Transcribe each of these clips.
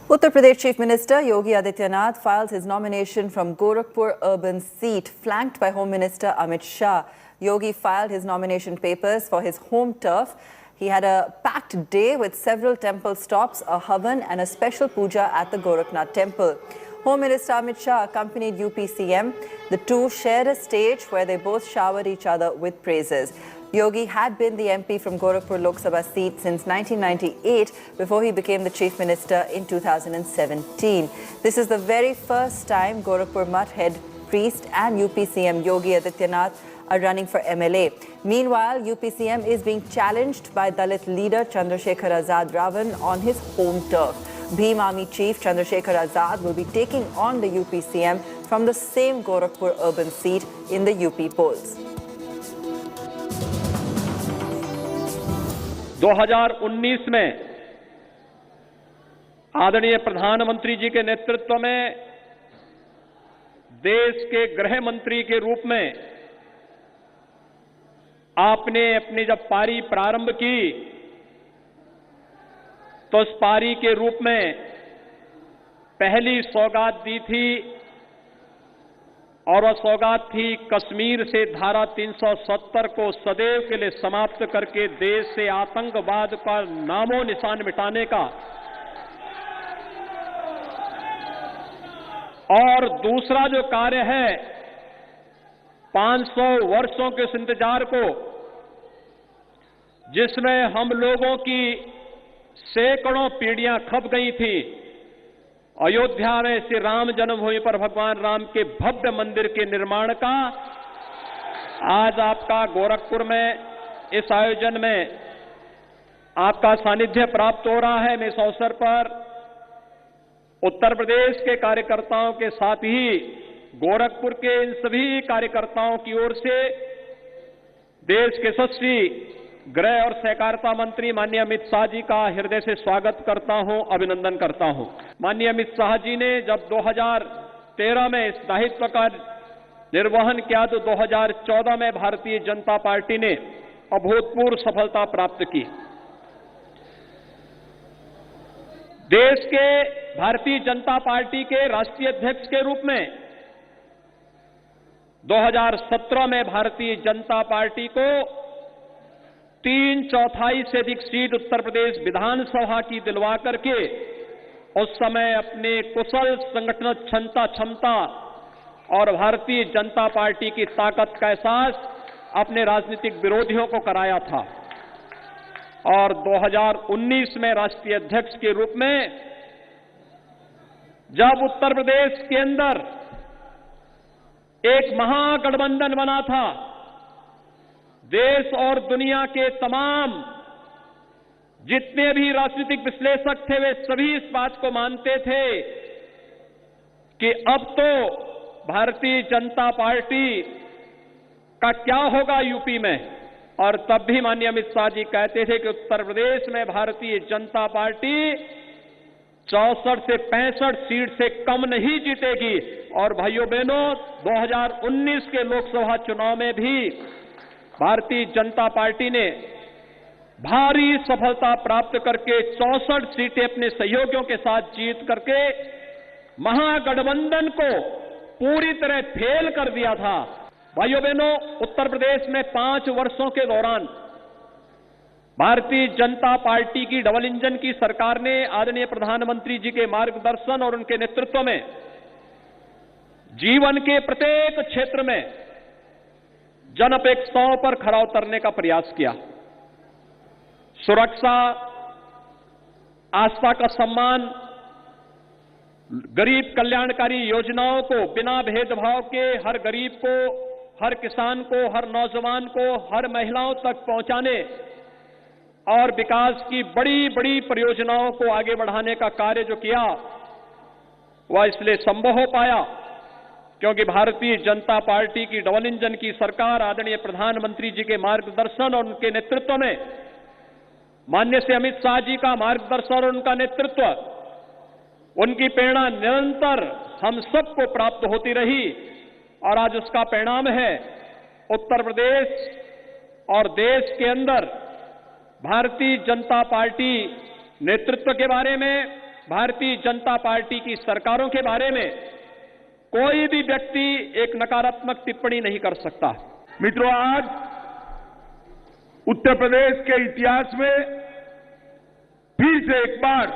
Uttar Pradesh Chief Minister Yogi Adityanath filed his nomination from Gorakhpur urban seat, flanked by Home Minister Amit Shah. Yogi filed his nomination papers for his home turf. He had a packed day with several temple stops, a havan and a special puja at the Gorakhnath temple. Home Minister Amit Shah accompanied UP CM. The two shared a stage where they both showered each other with praises. Yogi had been the MP from Gorakhpur Lok Sabha seat since 1998 before he became the Chief Minister in 2017. This is the very first time Gorakhpur Mutt head priest and UP CM Yogi Adityanath are running for MLA. Meanwhile, UP CM is being challenged by Dalit leader Chandrasekhar Azad Ravan on his home turf. Bhim Army Chief Chandrasekhar Azad will be taking on the UP CM from the same Gorakhpur urban seat in the UP polls. 2019 में आदरणीय प्रधानमंत्री जी के नेतृत्व में देश के गृह मंत्री के रूप में आपने अपनी जब पारी प्रारंभ की तो उस पारी के रूप में पहली सौगात दी थी और वह सौगात थी कश्मीर से धारा 370 को सदैव के लिए समाप्त करके देश से आतंकवाद का नामो निशान मिटाने का। और दूसरा जो कार्य है 500 वर्षों के इस इंतजार को, जिसमें हम लोगों की सैकड़ों पीढ़ियां खप गई थी, अयोध्या में श्री राम जन्मभूमि पर भगवान राम के भव्य मंदिर के निर्माण का आज आपका गोरखपुर में इस आयोजन में आपका सानिध्य प्राप्त हो रहा है। मैं इस अवसर पर उत्तर प्रदेश के कार्यकर्ताओं के साथ ही गोरखपुर के इन सभी कार्यकर्ताओं की ओर से देश के यशस्वी गृह और सहकारिता मंत्री माननीय अमित शाह जी का हृदय से स्वागत करता हूं, अभिनंदन करता हूं। माननीय अमित शाह जी ने जब 2013 में इस दायित्व का निर्वहन किया तो 2014 में भारतीय जनता पार्टी ने अभूतपूर्व सफलता प्राप्त की। देश के भारतीय जनता पार्टी के राष्ट्रीय अध्यक्ष के रूप में 2017 में भारतीय जनता पार्टी को 3/4 से अधिक सीट उत्तर प्रदेश विधानसभा की दिलवा करके उस समय अपने कुशल संगठन क्षमता और भारतीय जनता पार्टी की ताकत का एहसास अपने राजनीतिक विरोधियों को कराया था। और 2019 में राष्ट्रीय अध्यक्ष के रूप में जब उत्तर प्रदेश के अंदर एक महागठबंधन बना था, देश और दुनिया के तमाम जितने भी राजनीतिक विश्लेषक थे वे सभी इस बात को मानते थे कि अब तो भारतीय जनता पार्टी का क्या होगा यूपी में। और तब भी माननीय अमित शाह जी कहते थे कि उत्तर प्रदेश में भारतीय जनता पार्टी 64 से 65 सीट से कम नहीं जीतेगी। और भाइयों बहनों, 2019 के लोकसभा चुनाव में भी भारतीय जनता पार्टी ने भारी सफलता प्राप्त करके 64 सीटें अपने सहयोगियों के साथ जीत करके महागठबंधन को पूरी तरह फेल कर दिया था। भाइयों बहनों, उत्तर प्रदेश में 5 वर्षों के दौरान भारतीय जनता पार्टी की डबल इंजन की सरकार ने आदरणीय प्रधानमंत्री जी के मार्गदर्शन और उनके नेतृत्व में जीवन के प्रत्येक क्षेत्र में जन अपेक्षाओं पर खरा उतरने का प्रयास किया। सुरक्षा, आस्था का सम्मान, गरीब कल्याणकारी योजनाओं को बिना भेदभाव के हर गरीब को, हर किसान को, हर नौजवान को, हर महिलाओं तक पहुंचाने और विकास की बड़ी बड़ी परियोजनाओं को आगे बढ़ाने का कार्य जो किया वह इसलिए संभव हो पाया क्योंकि भारतीय जनता पार्टी की डबल इंजन की सरकार आदरणीय प्रधानमंत्री जी के मार्गदर्शन और उनके नेतृत्व में, माननीय श्री अमित शाह जी का मार्गदर्शन और उनका नेतृत्व, उनकी प्रेरणा निरंतर हम सबको प्राप्त होती रही। और आज उसका परिणाम है उत्तर प्रदेश और देश के अंदर भारतीय जनता पार्टी नेतृत्व के बारे में भारतीय जनता पार्टी की सरकारों के बारे में कोई भी व्यक्ति एक नकारात्मक टिप्पणी नहीं कर सकता। मित्रों, आज उत्तर प्रदेश के इतिहास में फिर से एक बार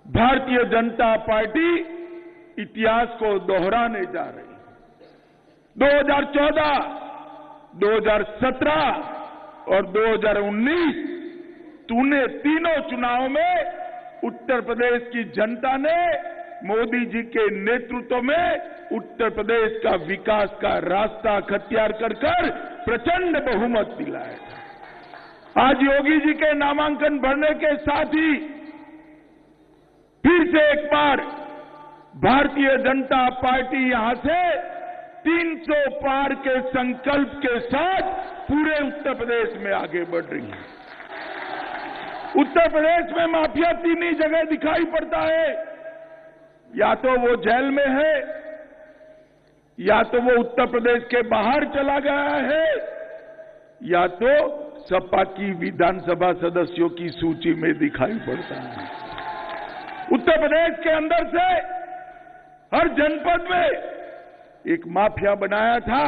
भारतीय जनता पार्टी इतिहास को दोहराने जा रही है। 2014, 2017 और 2019 तीनों चुनाव में उत्तर प्रदेश की जनता ने मोदी जी के नेतृत्व में उत्तर प्रदेश का विकास का रास्ता अख्तियार कर प्रचंड बहुमत दिलाया था। आज योगी जी के नामांकन भरने के साथ ही फिर से एक बार भारतीय जनता पार्टी यहां से 300 पार के संकल्प के साथ पूरे उत्तर प्रदेश में आगे बढ़ रही है। उत्तर प्रदेश में माफिया तीन ही जगह दिखाई पड़ता है, या तो वो जेल में है, या तो वो उत्तर प्रदेश के बाहर चला गया है, या तो सपा की विधानसभा सदस्यों की सूची में दिखाई पड़ता है। उत्तर प्रदेश के अंदर से हर जनपद में एक माफिया बनाया था,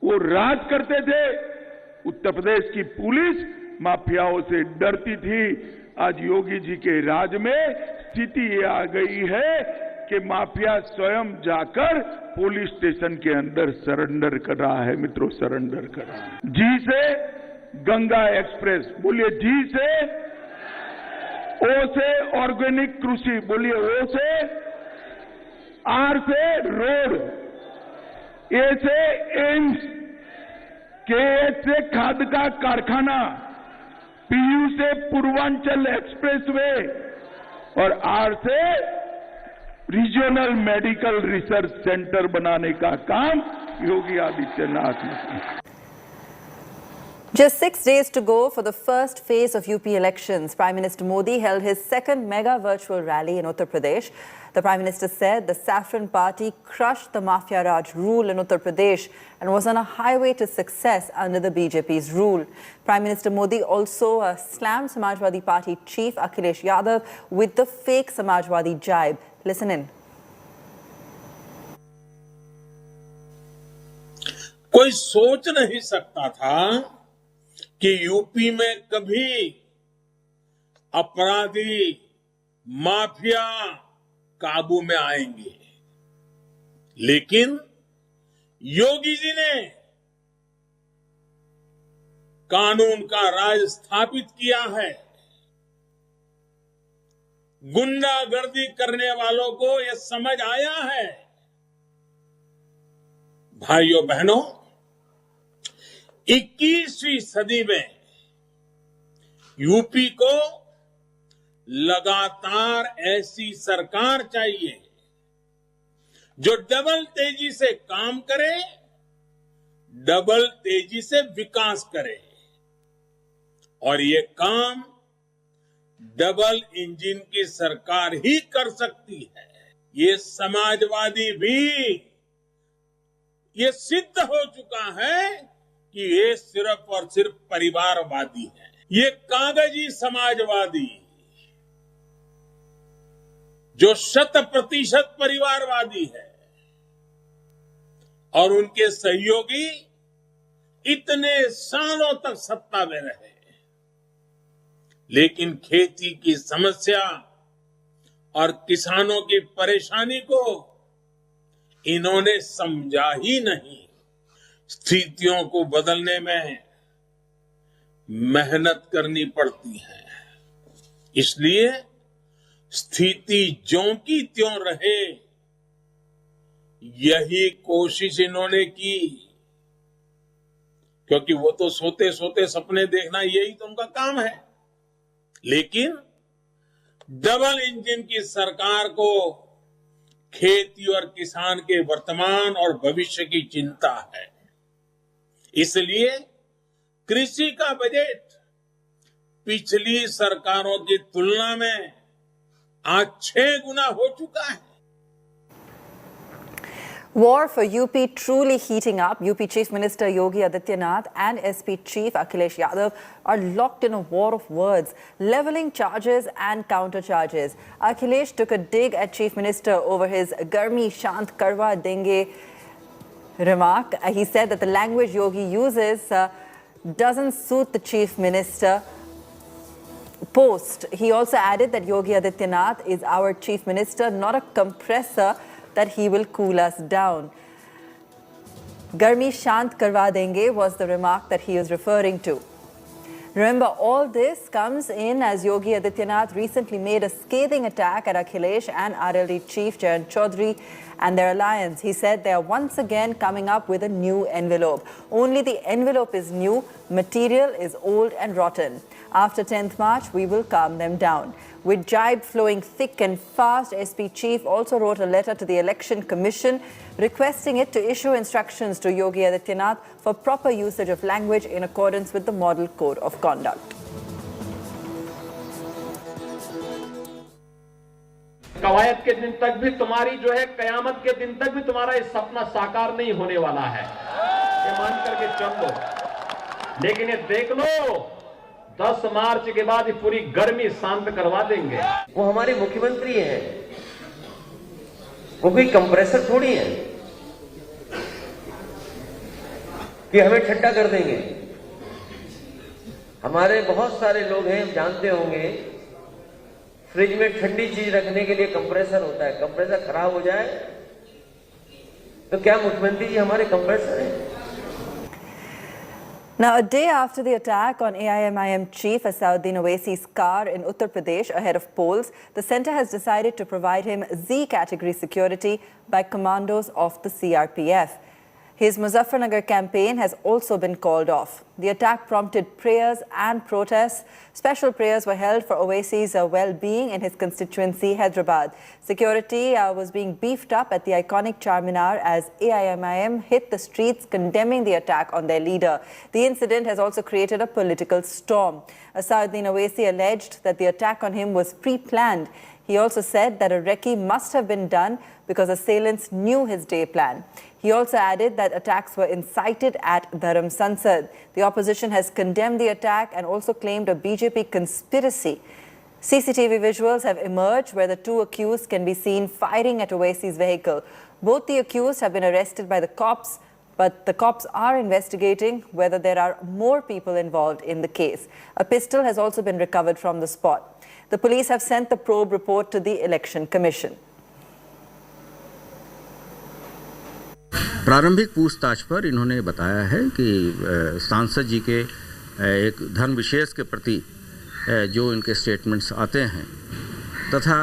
वो राज करते थे। उत्तर प्रदेश की पुलिस माफियाओं से डरती थी। आज योगी जी के राज में स्थिति ये आ गई है कि माफिया स्वयं जाकर पुलिस स्टेशन के अंदर सरेंडर कर रहा है। मित्रों, सरेंडर कर रहा है। जी से गंगा एक्सप्रेस, बोलिए जी से। ओ से ऑर्गेनिक कृषि, बोलिए ओ से। आर से रोड, ए से एम्स, केएच से खाद का कारखाना, पीयू से पूर्वांचल एक्सप्रेसवे और आर से रीजनल मेडिकल रिसर्च सेंटर बनाने का काम योगी आदित्यनाथ ने किया। Just 6 days to go for the first phase of UP elections. Prime Minister Modi held his second mega virtual rally in Uttar Pradesh. The Prime Minister said the Saffron Party crushed the Mafia Raj rule in Uttar Pradesh and was on a highway to success under the BJP's rule. Prime Minister Modi also slammed Samajwadi Party chief Akhilesh Yadav with the fake Samajwadi jibe. Listen in. कोई सोच नहीं सकता था कि UP में कभी अपराधी mafia काबू में आएंगे, लेकिन योगी जी ने कानून का राज स्थापित किया है। गुंडागर्दी करने वालों को यह समझ आया है। भाइयों बहनों, 21वीं सदी में यूपी को लगातार ऐसी सरकार चाहिए जो डबल तेजी से काम करे, डबल तेजी से विकास करे, और ये काम डबल इंजन की सरकार ही कर सकती है। ये समाजवादी भी ये सिद्ध हो चुका है कि ये सिर्फ और सिर्फ परिवारवादी है। ये कागजी समाजवादी जो 100% परिवारवादी है और उनके सहयोगी इतने सालों तक सत्ता में रहे, लेकिन खेती की समस्या और किसानों की परेशानी को इन्होंने समझा ही नहीं। स्थितियों को बदलने में मेहनत करनी पड़ती है, इसलिए स्थिति ज्यों की त्यों रहे यही कोशिश इन्होंने की, क्योंकि वो तो सोते सोते सपने देखना यही तो उनका काम है। लेकिन डबल इंजन की सरकार को खेती और किसान के वर्तमान और भविष्य की चिंता है, इसलिए कृषि का बजट पिछली सरकारों की तुलना में आज 6 गुना हो चुका है। War for UP truly heating up. UP Chief Minister Yogi Adityanath and SP Chief Akhilesh Yadav are locked in a war of words, levelling charges and counter-charges. Akhilesh took a dig at Chief Minister over his Garmi Shant Karwa Denge remark. He said that the language Yogi uses doesn't suit the Chief Minister post. He also added that Yogi Adityanath is our Chief Minister, not a compressor that he will cool us down. Garmi Shant Karwa Denge was the remark that he is referring to. Remember, all this comes in as Yogi Adityanath recently made a scathing attack at Akhilesh and RLD Chief Jayant Chaudhary and their alliance. He said they are once again coming up with a new envelope. Only the envelope is new, material is old and rotten. After 10th March, we will calm them down. With jibe flowing thick and fast, SP Chief also wrote a letter to the Election Commission requesting it to issue instructions to Yogi Adityanath for proper usage of language in accordance with the Model Code of Conduct. कवायद के दिन तक भी तुम्हारी जो है कयामत के दिन तक भी तुम्हारा ये सपना साकार नहीं होने वाला है, ये मान करके चल लो। लेकिन ये देख लो 10 मार्च के बाद ये पूरी गर्मी शांत करवा देंगे। वो हमारे मुख्यमंत्री हैं, वो कोई कंप्रेसर थोड़ी है कि हमें ठंडा कर देंगे। हमारे बहुत सारे लोग हैं, जानते होंगे, फ्रिज में ठंडी चीज रखने के लिए कंप्रेसर होता है। कंप्रेसर खराब हो जाए तो क्या मुख्यमंत्री जी हमारे कंप्रेसर हैं? Now, a day after the attack on AIMIM chief Asauddin Owaisi's car in Uttar Pradesh ahead of polls, the centre has decided to provide him Z-category security by commandos of the CRPF. His Muzaffarnagar campaign has also been called off. The attack prompted prayers and protests. Special prayers were held for Owaisi's well-being in his constituency, Hyderabad. Security was being beefed up at the iconic Charminar as AIMIM hit the streets condemning the attack on their leader. The incident has also created a political storm. Asauddin Owaisi alleged that the attack on him was pre-planned. He also said that a recce must have been done because assailants knew his day plan. He also added that attacks were incited at Dharam Sansad. The opposition has condemned the attack and also claimed a BJP conspiracy. CCTV visuals have emerged where the two accused can be seen firing at Owaisi's vehicle. Both the accused have been arrested by the cops, but the cops are investigating whether there are more people involved in the case. A pistol has also been recovered from the spot. The police have sent the probe report to the Election Commission. प्रारंभिक पूछताछ पर इन्होंने बताया है कि सांसद जी के एक धर्म विशेष के प्रति जो इनके स्टेटमेंट्स आते हैं तथा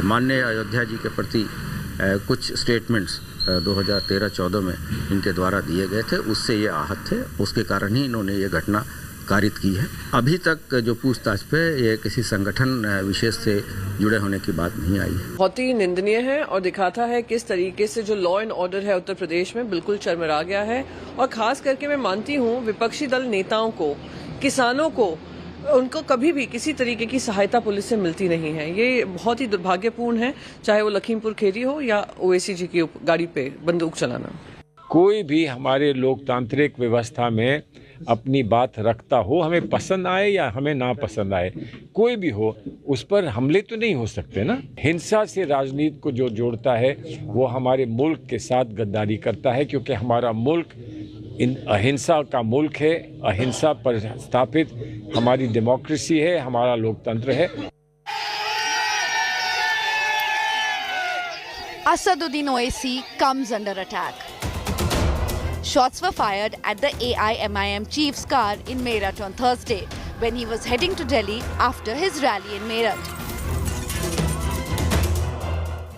माननीय अयोध्या जी के प्रति कुछ स्टेटमेंट्स 2013-14 में इनके द्वारा दिए गए थे, उससे ये आहत थे, उसके कारण ही इन्होंने ये घटना कारित की है। अभी तक जो पूछताछ पे ये किसी संगठन विशेष से जुड़े होने की बात नहीं आई है। बहुत ही निंदनीय है और दिखाता है किस तरीके से जो लॉ एंड ऑर्डर है उत्तर प्रदेश में बिल्कुल चरमरा गया है। और खास करके मैं मानती हूँ विपक्षी दल नेताओं को, किसानों को, उनको कभी भी किसी तरीके की सहायता पुलिस से मिलती नहीं है। ये बहुत ही दुर्भाग्यपूर्ण है, चाहे वो लखीमपुर खेरी हो या ओवैसी जी की गाड़ी पे बंदूक चलाना। कोई भी हमारे लोकतांत्रिक व्यवस्था में अपनी बात रखता हो, हमें पसंद आए या हमें ना पसंद आए, कोई भी हो, उस पर हमले तो नहीं हो सकते ना। हिंसा से राजनीति को जो जोड़ता है वो हमारे मुल्क के साथ गद्दारी करता है, क्योंकि हमारा मुल्क अहिंसा का मुल्क है, अहिंसा पर स्थापित हमारी डेमोक्रेसी है, हमारा लोकतंत्र है। Asauddin Owaisi comes under attack. Shots were fired at the AIMIM chief's car in Meerut on Thursday when he was heading to Delhi after his rally in Meerut.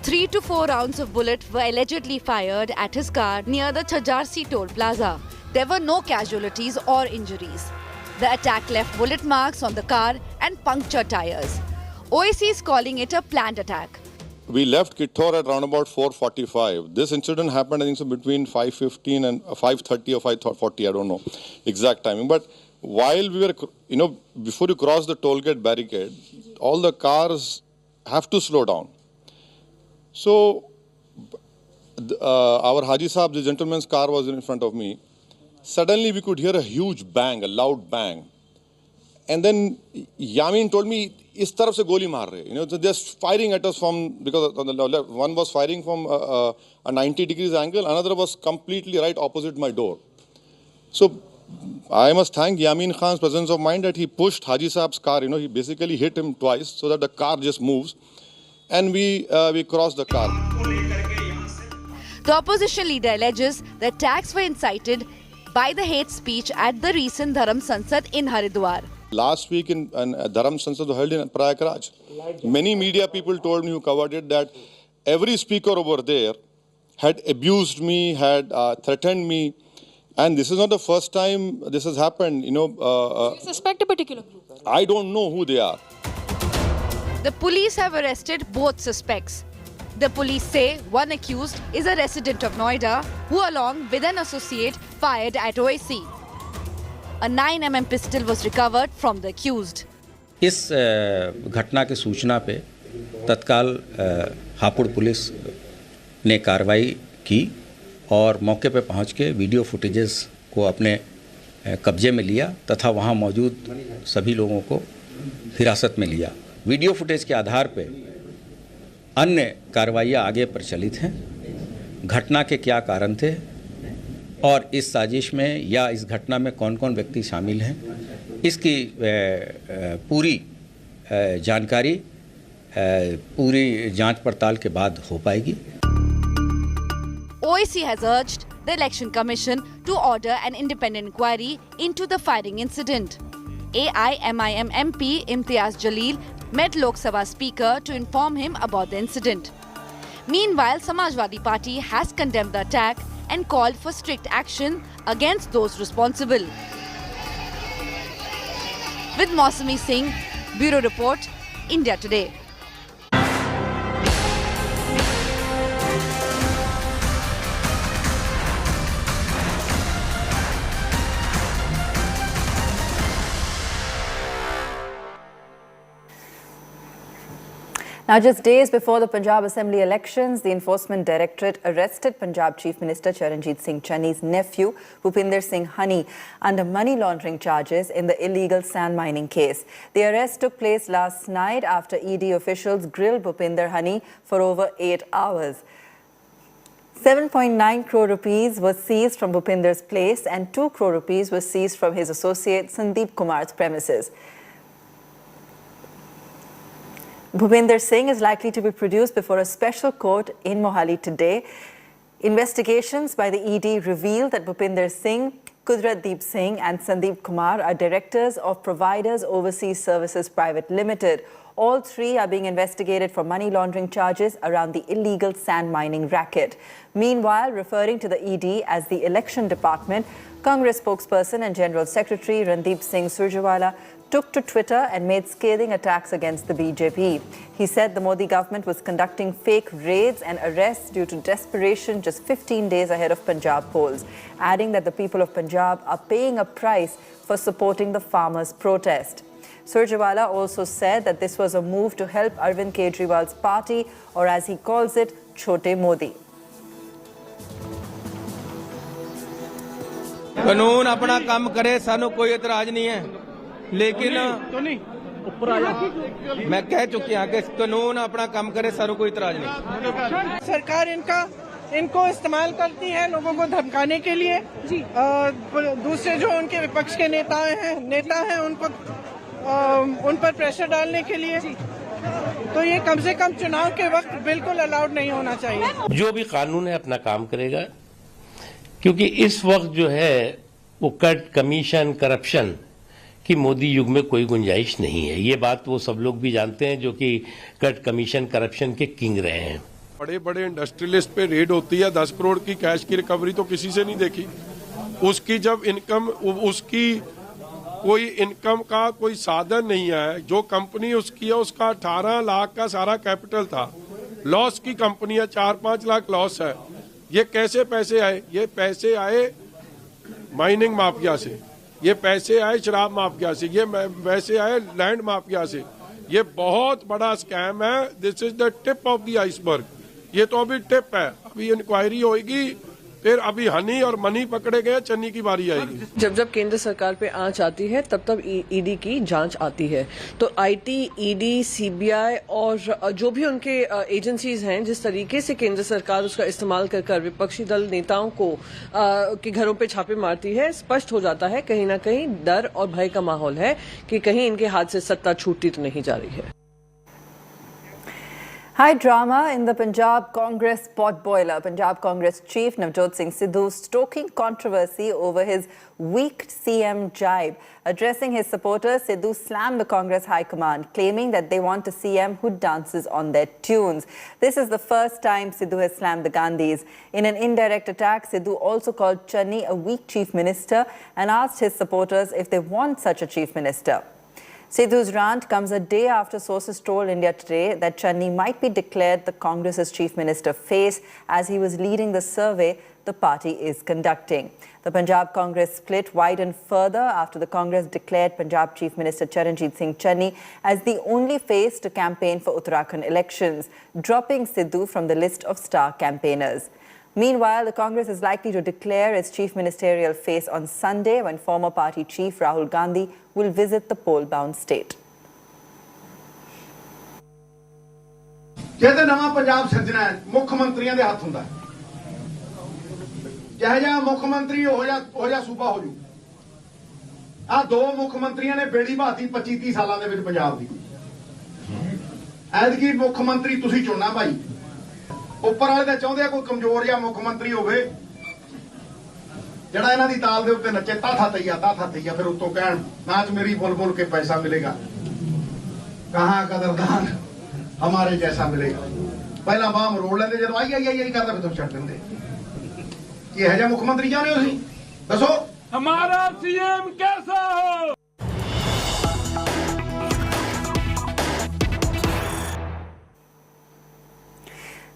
3 to 4 rounds of bullets were allegedly fired at his car near the Chajarsi toll plaza. There were no casualties or injuries. The attack left bullet marks on the car and punctured tires. Owaisi is calling it a planned attack. We left Kittor at around about 4:45. This incident happened, I think, so between 5:15 and 5:30 or 5:40. I don't know exact timing. But while we were, before you cross the toll gate barricade, all the cars have to slow down. So our Haji Saab, the gentleman's car was in front of me. Suddenly we could hear a huge bang, a loud bang. And then Yamin told me, is taraf se goli maar rahe. You know, so they're firing at us from, because on the left, one was firing from a 90 degrees angle, another was completely right opposite my door. So I must thank Yamin Khan's presence of mind that he pushed Haji Saab's car. You know, he basically hit him twice so that the car just moves. And we crossed the car. The opposition leader alleges the attacks were incited by the hate speech at the recent Dharam Sansad in Haridwar. Last week in Dharam Sansad was held in Prayagraj. Many media people told me who covered it that every speaker over there had abused me, had threatened me. And this is not the first time this has happened. You know, you suspect a particular group? I don't know who they are. The police have arrested both suspects. The police say one accused is a resident of Noida who, along with an associate, fired at Owaisi. A 9mm pistol was recovered from the accused. इस घटना की सूचना पे तत्काल Hapur police ने कार्रवाई की और मौके पे पहुंच के वीडियो फुटेजेस को अपने कब्जे में लिया तथा वहां मौजूद सभी लोगों को हिरासत में लिया। वीडियो फुटेज के आधार पे अन्य कार्रवाइयाँ आगे प्रचलित हैं। घटना के क्या कारण थे और इस साजिश में या इस घटना में कौन-कौन व्यक्ति शामिल हैं, इसकी पूरी जानकारी पूरी जांच पड़ताल के बाद हो पाएगी। Owaisi has urged the Election Commission to order an independent inquiry into the firing incident. AIMIM MP Imtiaz Jalil met Lok Sabha Speaker to inform him about the incident. Meanwhile, Samajwadi Party has condemned the attack and called for strict action against those responsible. With Mausami Singh, Bureau Report, India Today. Now, just days before the Punjab Assembly elections, the Enforcement Directorate arrested Punjab Chief Minister Charanjit Singh Channi's nephew, Bhupinder Singh Honey, under money laundering charges in the illegal sand mining case. The arrest took place last night after ED officials grilled Bhupinder Honey for over 8 hours. 7.9 crore rupees was seized from Bhupinder's place and 2 crore rupees was seized from his associate Sandeep Kumar's premises. Bhupinder Singh is likely to be produced before a special court in Mohali today. Investigations by the ED revealed that Bhupinder Singh, Kudratdeep Singh and Sandeep Kumar are directors of Providers Overseas Services Private Limited. All three are being investigated for money laundering charges around the illegal sand mining racket. Meanwhile, referring to the ED as the Election Department, Congress spokesperson and General Secretary Randeep Singh Surjewala took to Twitter and made scathing attacks against the BJP. He said the Modi government was conducting fake raids and arrests due to desperation just 15 days ahead of Punjab polls, adding that the people of Punjab are paying a price for supporting the farmers' protest. Surjewala also said that this was a move to help Arvind Kejriwal's party, or as he calls it, Chote Modi. कानून अपना काम करे, सानू कोई एतराज नहीं है, लेकिन मैं कह चुकी हूं कि कानून अपना काम करे, सानू कोई एतराज नहीं। सरकार इनको इस्तेमाल करती है लोगों को धमकाने के लिए। दूसरे जो उनके विपक्ष के नेता हैं उन पर प्रेशर डालने के लिए। तो ये कम से कम चुनाव के वक्त बिल्कुल अलाउड नहीं होना चाहिए। जो भी कानून है अपना काम करेगा, क्योंकि इस वक्त जो है वो कट कमीशन करप्शन की मोदी युग में कोई गुंजाइश नहीं है। ये बात वो सब लोग भी जानते हैं जो कि कट कमीशन करप्शन के किंग रहे हैं। बड़े बड़े इंडस्ट्रियलिस्ट पे रेड होती है, 10 करोड़ की कैश की रिकवरी तो किसी से नहीं देखी। उसकी जब इनकम, उसकी कोई इनकम का कोई साधन नहीं है। जो कंपनी उसकी है उसका 18 लाख का सारा कैपिटल था, लॉस की कंपनी है, 4-5 लाख लॉस है। ये कैसे पैसे आए? ये पैसे आए माइनिंग माफिया से, ये पैसे आए शराब माफिया से, ये पैसे आए लैंड माफिया से। ये बहुत बड़ा स्कैम है। This is the tip of the iceberg. ये तो अभी टिप है, अभी इंक्वायरी होगी, फिर अभी हनी और मनी पकड़े गए, चन्नी की बारी आएगी। जब जब केंद्र सरकार पे आंच आती है तब तब ईडी की जांच आती है। तो आईटी, ईडी, सीबीआई और जो भी उनके एजेंसीज हैं, जिस तरीके से केंद्र सरकार उसका इस्तेमाल कर विपक्षी दल नेताओं को के घरों पे छापे मारती है, स्पष्ट हो जाता है कहीं ना कहीं डर और भय का माहौल है कि कहीं इनके हाथ से सत्ता छूटती तो नहीं जा रही है। High drama in the Punjab Congress pot boiler. Punjab Congress chief Navjot Singh Sidhu stoking controversy over his weak CM jibe. Addressing his supporters, Sidhu slammed the Congress High Command, claiming that they want a CM who dances on their tunes. This is the first time Sidhu has slammed the Gandhis. In an indirect attack, Sidhu also called Channi a weak chief minister and asked his supporters if they want such a chief minister. Sidhu's rant comes a day after sources told India Today that Channi might be declared the Congress's chief minister face as he was leading the survey the party is conducting. The Punjab Congress split widened further after the Congress declared Punjab Chief Minister Charanjit Singh Channi as the only face to campaign for Uttarakhand elections, dropping Sidhu from the list of star campaigners. Meanwhile, the Congress is likely to declare its chief ministerial face on Sunday when former party chief Rahul Gandhi will visit the poll-bound state. कहते नवा पंजाब सिरजना है मुख्य मंत्रियों के हाथ हुंदा है जहा मुख्य मंत्री हो जा सूबा हो जू आ दो मुख्य मंत्रियों ने बेड़ी बाती 25-30 सालों के विच पंजाब की ऐतकी मुख्य मंत्री तुसीं चुनना भाई उपर वाले तो चाहते कोई कमजोर या मुख्य मंत्री होवे जड़ा इन्हां दी ताल दे उत्ते नचे ताथा तैया फिर उत्तों कहण नाच मेरी बुल के पैसा मिलेगा कहां कदरदान हमारे जैसा मिलेगा पहला बाह मरोड़ लेंदे जदों आई करदा फिर तुम छड्ड दिंदे कि है जा मुख्यमंत्री चाहते हो तुसीं दसो हमारा सीएम कैसा हो।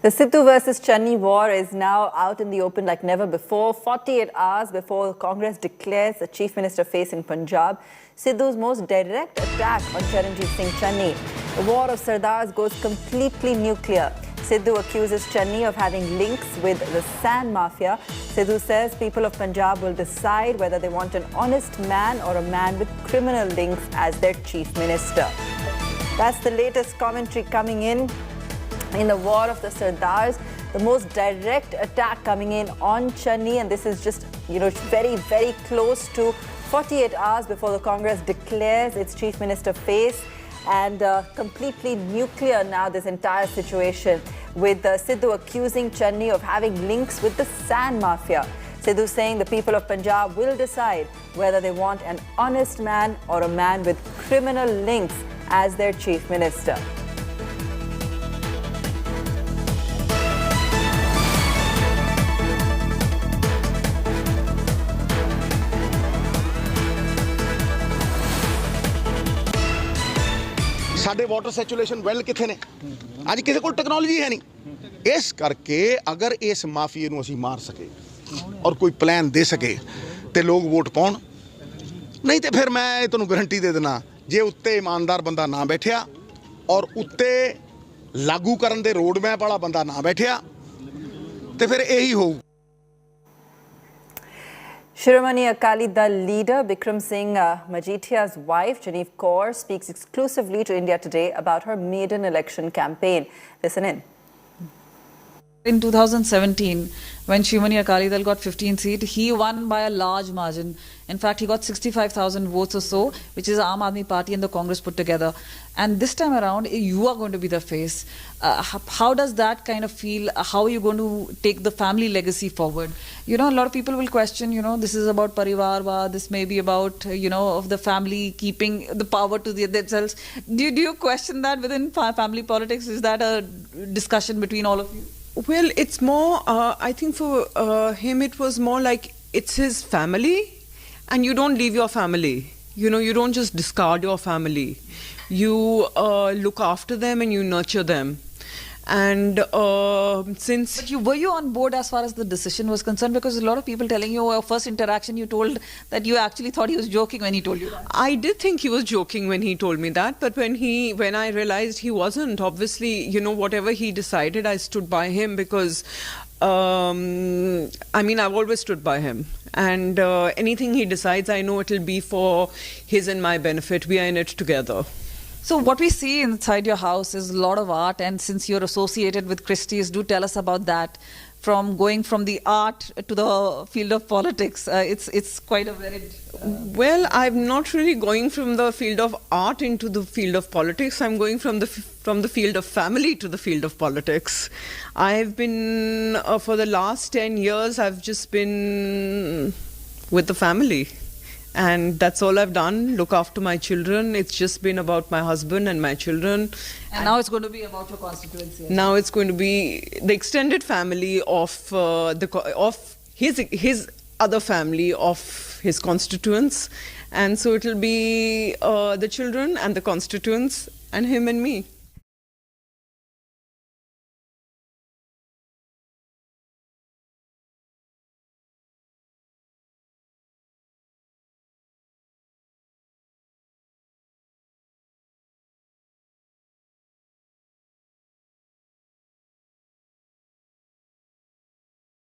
The Sidhu versus Channi war is now out in the open like never before. 48 hours before Congress declares a chief minister face in Punjab, Sidhu's most direct attack on Charanjit Singh Channi. The war of Sardars goes completely nuclear. Sidhu accuses Channi of having links with the sand mafia. Sidhu says people of Punjab will decide whether they want an honest man or a man with criminal links as their chief minister. That's the latest commentary coming in the war of the Sardars, the most direct attack coming in on Channi, and this is just, very, very close to 48 hours before the Congress declares its chief minister face, and completely nuclear now, this entire situation, with Sidhu accusing Channi of having links with the sand mafia. Sidhu saying the people of Punjab will decide whether they want an honest man or a man with criminal links as their chief minister. साडे water saturation well किथे ने अज किसी को technology है नहीं इस करके अगर इस माफिए नूं असीं मार सके और कोई प्लान दे सके तो लोग वोट पाउण नहीं तो फिर मैं तुहानूं गारंटी दे देना जे उत्ते ईमानदार बंदा ना बैठिया और उत्ते लागू करन दे रोड मैप वाला बंदा ना बैठिया तो फिर यही होऊ। Shiromani Akali Dal leader Bikram Singh Majithia's wife, Janeef Kaur, speaks exclusively to India Today about her maiden election campaign. Listen in. In 2017, when Shiromani Akali Dal got 15 seats, he won by a large margin. In fact, he got 65,000 votes or so, which is Aam Aadmi Party and the Congress put together. And this time around, you are going to be the face. How does that kind of feel? How are you going to take the family legacy forward? A lot of people will question, this is about Parivarwad, this may be about, of the family keeping the power to themselves. Do you question that within family politics? Is that a discussion between all of you? Well, it's more, I think for him it was more like it's his family and you don't leave your family. You don't just discard your family. You look after them and you nurture them. And since... But were you on board as far as the decision was concerned? Because a lot of people telling you, our first interaction, you told that you actually thought he was joking when he told you that. I did think he was joking when he told me that, but when I realized he wasn't, obviously, you know, whatever he decided, I stood by him because, I mean, I've always stood by him. And anything he decides, I know it'll be for his and my benefit. We are in it together. So what we see inside your house is a lot of art, and since you're associated with Christie's, do tell us about that. From going from the art to the field of politics, it's quite a varied... Well, I'm not really going from the field of art into the field of politics. I'm going from the field of family to the field of politics. I've been, for the last 10 years, I've just been with the family. And that's all I've done, look after my children. It's just been about my husband and my children. And now it's going to be about your constituency. Now it's going to be the extended family of his other family of his constituents. And so it'll be the children and the constituents and him and me.